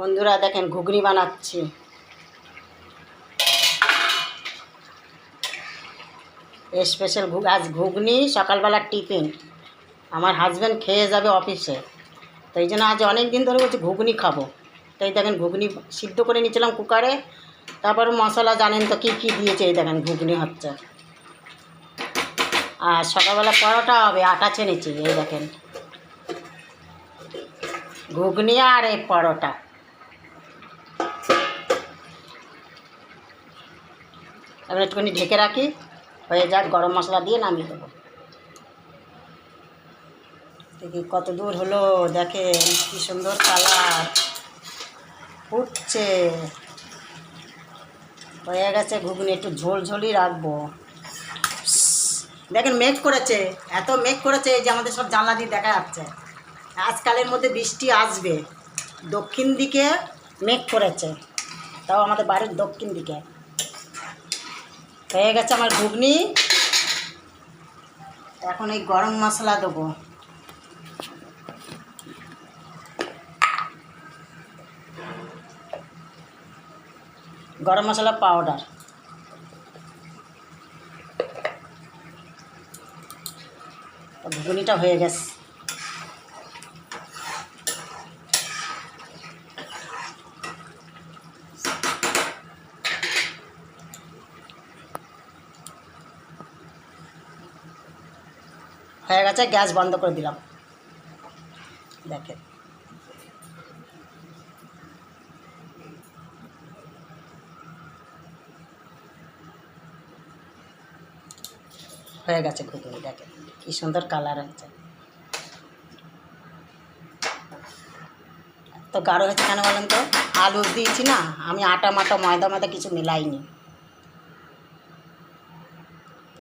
বন্ধুরা দেখেন ঘুগনি বানাচ্ছি। স্পেশাল আজ ঘুগনি সকালবেলার টিফিন। আমার হাজব্যান্ড খেয়ে যাবে অফিসে, তো এই জন্য আজ অনেক দিন ধরে বলছি ঘুগনি খাবো। তাই দেখেন ঘুগনি সিদ্ধ করে নিয়েছিলাম কুকারে, তারপর মশলা জানেন তো কী কী দিয়েছে। এই দেখেন ঘুগনি হচ্ছে। আর সকালবেলা পরোটা হবে, আটা ছেনেছি। এই দেখেন ঘুগনি আর এই পরোটা। এবার একটুখানি ঢেকে রাখি, হয়ে যাক, গরম মশলা দিয়ে নামিয়ে দেবো। দেখি কত দূর হলো, দেখেন কি সুন্দর কালার ফুটছে। হয়ে গেছে ঘুগনি, একটু ঝোল ঝোলই রাখবো। দেখেন মেঘ করেছে, এত মেঘ করেছে এই যে আমাদের সব জানলা দিয়ে দেখা যাচ্ছে। আজকালের মধ্যে বৃষ্টি আসবে। দক্ষিণ দিকে মেঘ করেছে, তাও আমাদের বাড়ির দক্ষিণ দিকে। হয়ে গেছে আমার ঘুগনি। এখন এই গরম মশলা দেবো। গরম মশলা পাউডার। ঘুগনিটা হয়ে গেছে। হয়ে গেছে, গ্যাস বন্ধ করে দিলাম। দেখেন হয়ে গেছে ঘুগনি। দেখেন কি সুন্দর কালার হচ্ছে। তো গাঢ় হচ্ছে কেন বলেন তো? আলু দিয়েছি না আমি, আটা মাটা ময়দা কিছু মিলাইনি।